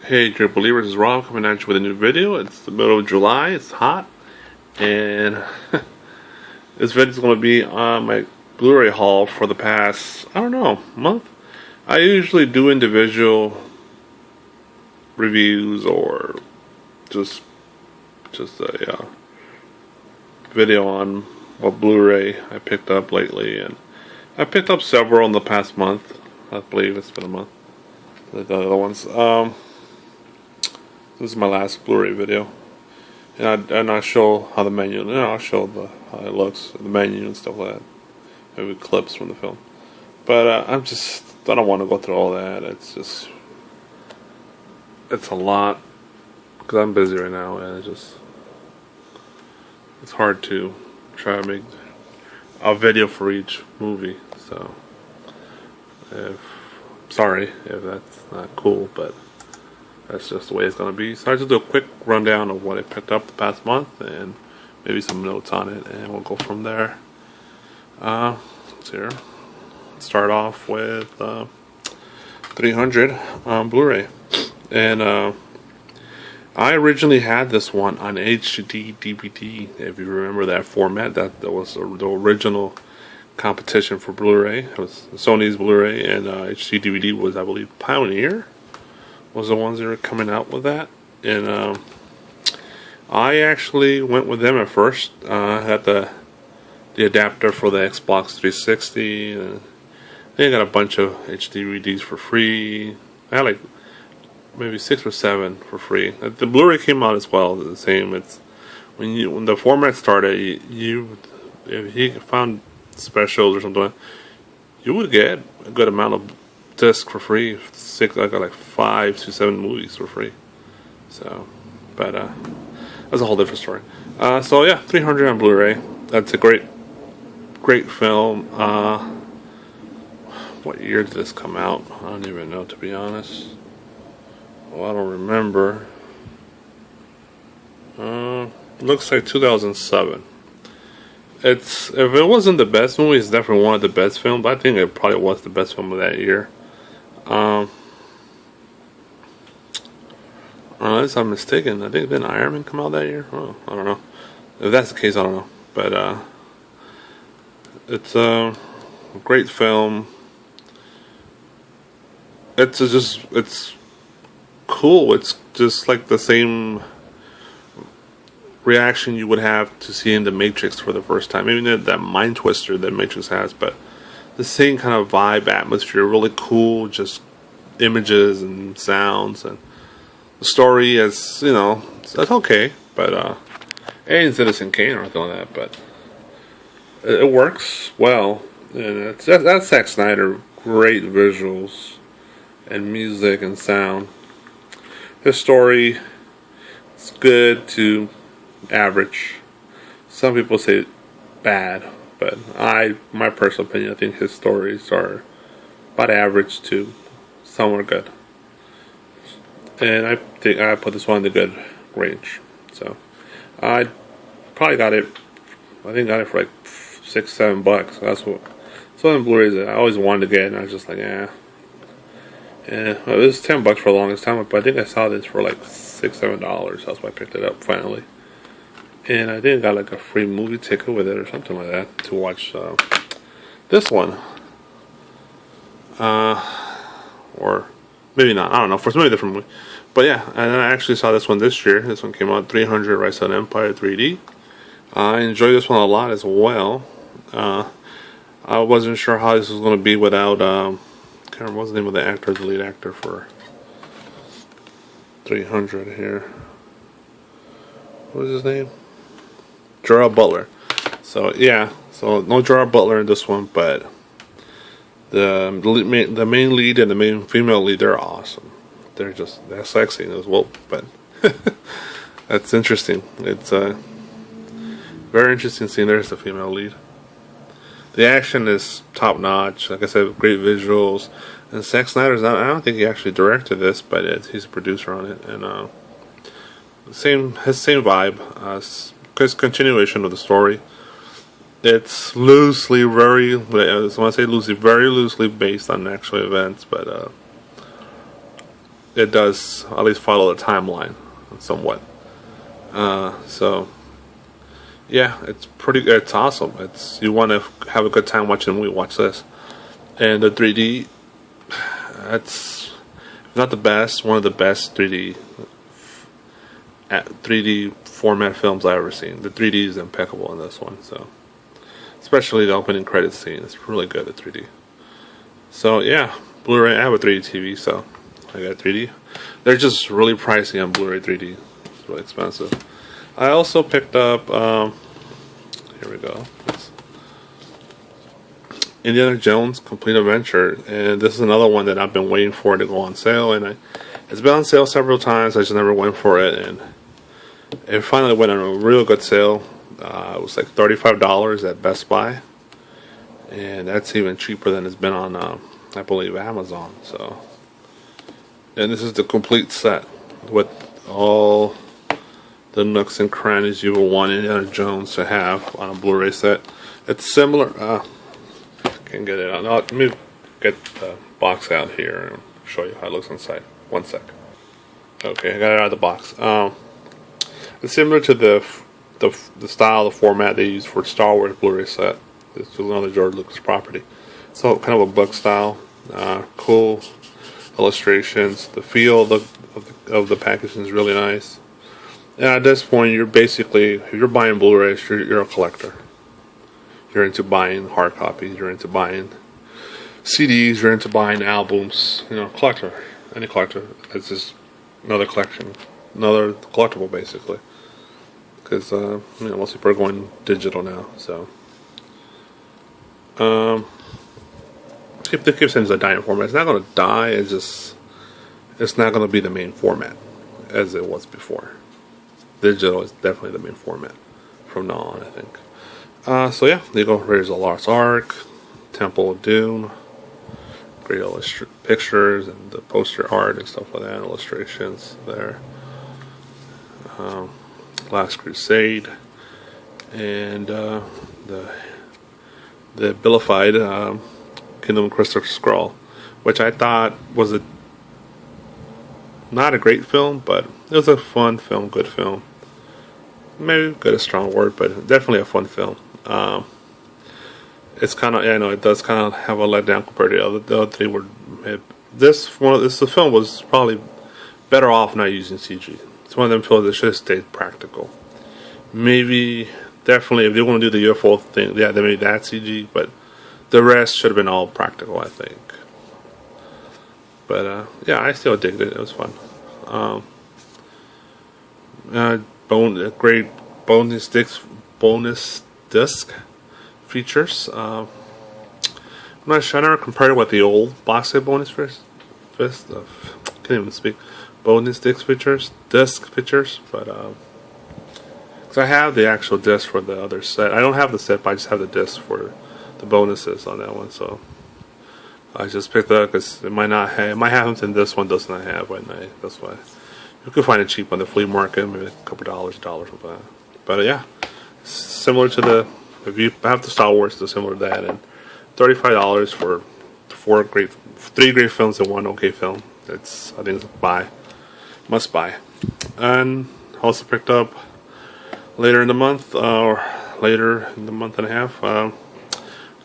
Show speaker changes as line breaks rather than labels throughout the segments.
Hey, dear believers, it's Rob coming at you with a new video. It's the middle of July, it's hot, and this video is going to be on my Blu-ray haul for the past, I don't know, month. I usually do individual reviews or just a video on what Blu-ray I picked up lately, and I picked up several in the past month. I believe it's been a month. The other ones. This is my last Blu-ray video, and I show how the menu. I'll show how it looks, the menu and stuff like that, maybe clips from the film. But I don't want to go through all that. It's a lot because I'm busy right now, and it's hard to try to make a video for each movie. So, sorry if that's not cool, but that's just the way it's going to be. So I just do a quick rundown of what I picked up the past month and maybe some notes on it, and we'll go from there. Let's start off with 300 on Blu-ray. And I originally had this one on HD DVD, if you remember that format. That was the original competition for Blu-ray. It was Sony's Blu-ray, and HD DVD was, I believe, Pioneer was the ones that were coming out with that. And I actually went with them at first. I had the adapter for the Xbox 360, and they got a bunch of HD DVDs for free. I had like maybe 6 or 7 for free. The Blu-ray came out as well, the same. It's when the format started, if you found specials or something, you would get a good amount of disc for free. I got like 5 to 7 movies for free. So, but that's a whole different story. So yeah, 300 on Blu-ray. That's a great film. What year did this come out? I don't even know, to be honest. Well, I don't remember. Looks like 2007. If it wasn't the best movie, it's definitely one of the best films. I think it probably was the best film of that year. Unless I'm mistaken, I think didn't Iron Man come out that year? Oh, I don't know. If that's the case, I don't know. But it's a great film. It's cool. It's just like the same reaction you would have to seeing The Matrix for the first time. Maybe that mind twister that Matrix has, but the same kind of vibe, atmosphere, really cool, just images and sounds, and the story is, that's okay, but it ain't Citizen Kane or anything like that, but it works well, and that's Zack Snyder. Great visuals and music and sound. His story is good to average. Some people say bad, but my personal opinion, I think his stories are about average to somewhat good. And I think I put this one in the good range. So I probably got it. I think got it for like $6-7. That's what. So in Blu-rays that I always wanted to get, and I was just like, yeah. Well, it was $10 for the longest time, but I think I saw this for like $6-7. That's why I picked it up finally. And I think I got like a free movie ticket with it or something like that to watch this one. Or maybe not. I don't know. For some different movie. But yeah, and I actually saw this one this year. This one came out 300 Rise of the Empire 3D. I enjoyed this one a lot as well. I wasn't sure how this was going to be without I can't remember what's the name of the actor, the lead actor for 300 here. What is his name? Gerard Butler. So yeah, so no Gerard Butler in this one, but the main lead and the main female lead, they're awesome. They're sexy as well, but that's interesting. It's very interesting seeing there's the female lead. The action is top notch. Like I said, great visuals. And Zack Snyder's I don't think he actually directed this, but he's a producer on it, and his same vibe. It's continuation of the story. It's loosely, when I say loosely, very loosely based on actual events, but it does at least follow the timeline somewhat. So yeah, it's pretty. It's awesome. It's, you want to have a good time watching a movie, watch this. And the 3D, it's not the best. One of the best 3D format films I've ever seen. The 3D is impeccable in this one. So especially the opening credits scene, it's really good at 3D. So yeah, Blu-ray. I have a 3D TV, so I got 3D. They're just really pricey on Blu-ray 3D. It's really expensive. I also picked up, here we go, it's Indiana Jones Complete Adventure, and this is another one that I've been waiting for to go on sale, and it's been on sale several times. I just never went for it, and it finally went on a real good sale. It was like $35 at Best Buy, and that's even cheaper than it's been on, I believe, Amazon. So, and this is the complete set with all the nooks and crannies you will want Indiana Jones to have on a Blu-ray set. It's similar. Can't get it out. No, let me get the box out here and show you how it looks inside. One sec. Okay, I got it out of the box. It's similar to the style, the format they use for Star Wars Blu-ray set. This is another George Lucas property. So kind of a book style. Cool illustrations. The feel of the packaging is really nice. And at this point, you're basically, if you're buying Blu-rays, you're a collector. You're into buying hard copies. You're into buying CDs. You're into buying albums. You know, collector. Any collector. It's just another collection, another collectible, basically. Because you know, most people are going digital now. So, keep saying it's a dying format. It's not going to die. It's not going to be the main format as it was before. Digital is definitely the main format from now on, I think. So yeah, there you go. Raiders of the Lost Ark, Temple of Doom, great pictures and the poster art and stuff like that, illustrations there. Last Crusade, and the Billified Kingdom of Crystal Skull, which I thought was not a great film, but it was a fun film, good film. Maybe good is a strong word, but definitely a fun film. It's kind of, yeah, I know it does kind of have a letdown compared to the other three. The film was probably better off not using CG. It's one of them films that should have stayed practical. Maybe, definitely, if they want to do the UFO thing, yeah, they made that CG, but the rest should have been all practical, I think. But yeah, I still digged it. It was fun. Great bonus disc features. I'm not sure. I never compared it with the old box set bonus can't even speak. Bonus disc features, but because I have the actual disc for the other set. I don't have the set, but I just have the disc for the bonuses on that one. So I just picked it up because it might have something this one does not have right now. That's why you can find it cheap on the flea market, maybe a couple dollars for that. But yeah, similar to if you have the Star Wars, it's similar to that, and $35 for three great films and one okay film. I think it's a must buy. And also picked up later in the month, or later in the month and a half,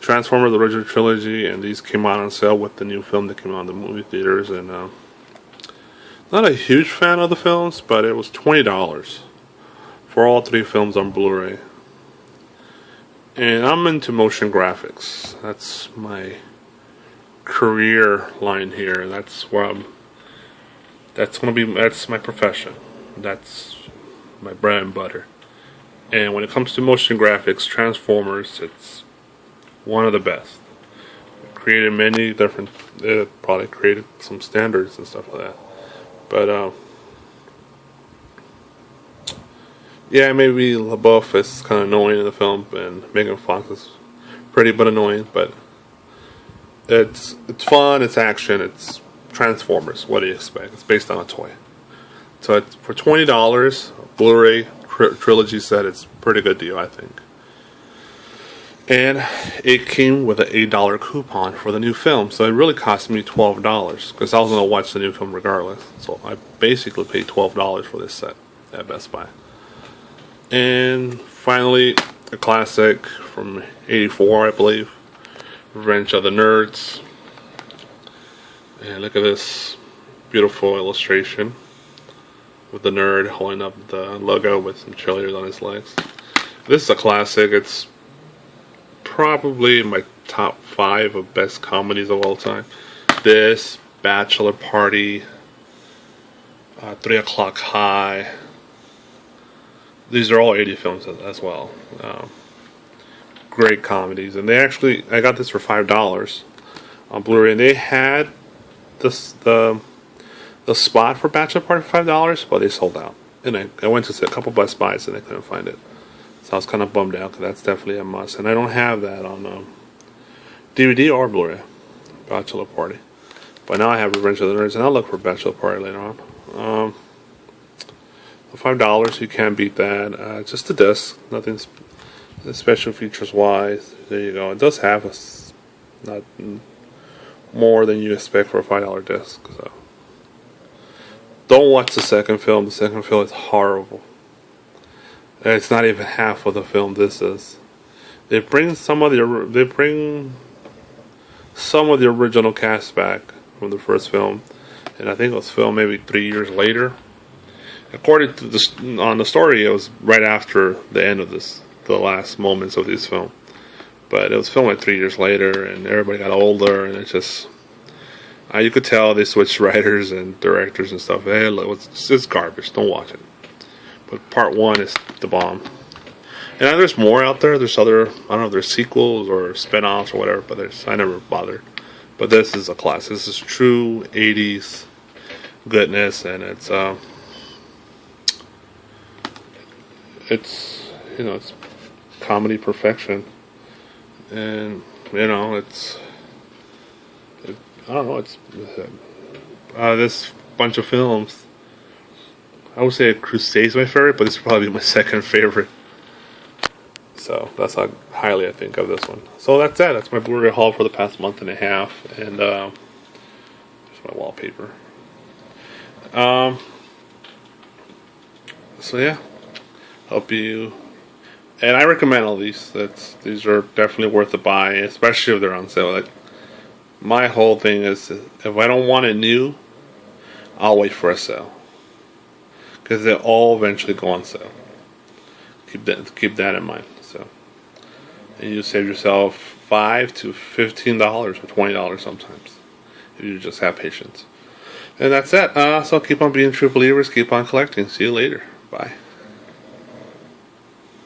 Transformers, the original trilogy, and these came out on sale with the new film that came out in the movie theaters. And not a huge fan of the films, but it was $20 for all three films on Blu-ray. And I'm into motion graphics. That's my career line here. That's where that's my profession. That's my bread and butter. And when it comes to motion graphics, Transformers, it's one of the best. Created many different, probably created some standards and stuff like that. But yeah, maybe LaBeouf is kind of annoying in the film, and Megan Fox is pretty but annoying. But it's fun, it's action, it's Transformers. What do you expect? It's based on a toy. So for $20, Blu-ray trilogy set, it's a pretty good deal, I think. And it came with an $8 coupon for the new film, so it really cost me $12 because I was going to watch the new film regardless. So I basically paid $12 for this set at Best Buy. And finally, a classic from '84, I believe, Revenge of the Nerds. And look at this beautiful illustration with the nerd holding up the logo with some cheerleaders on his legs. This is a classic. It's probably my top 5 of best comedies of all time. This, Bachelor Party, 3 O'Clock High. These are all 80 films as well. Great comedies. And I got this for $5 on Blu-ray. And they had the spot for Bachelor Party for $5, but they sold out. And I went to a couple Best Buys and I couldn't find it. So I was kind of bummed out because that's definitely a must. And I don't have that on DVD or Blu-ray, Bachelor Party. But now I have Revenge of the Nerds, and I'll look for Bachelor Party later on. $5, you can't beat that. Just a disc, nothing special features wise. There you go. It does have not more than you expect for a $5 disc. So don't watch the second film. The second film is horrible. It's not even half of the film this is. They bring some of the original cast back from the first film, and I think it was filmed maybe 3 years later. According to on the story, it was right after the end of the last moments of this film. But it was filmed like 3 years later, and everybody got older, and it just you could tell they switched writers and directors and stuff. Hey, look, it's garbage. Don't watch it. But part 1 is the bomb. And there's more out there. There's other, I don't know if there's sequels or spin-offs or whatever, but I never bothered. But this is a classic. This is true 80s goodness, and it's it's comedy perfection. And, I don't know, it's this bunch of films. I would say Crusade's my favorite, but this would probably be my second favorite. So that's how highly I think of this one. So that's it. That's my Blu-ray haul for the past month and a half. And there's my wallpaper. So yeah, hope you. And I recommend all these. These are definitely worth the buy, especially if they're on sale. Like, my whole thing is, if I don't want it new, I'll wait for a sale. Because they all eventually go on sale. Keep that in mind. So, and you save yourself $5 to $15 or $20 sometimes if you just have patience. And that's it. So keep on being true believers. Keep on collecting. See you later. Bye.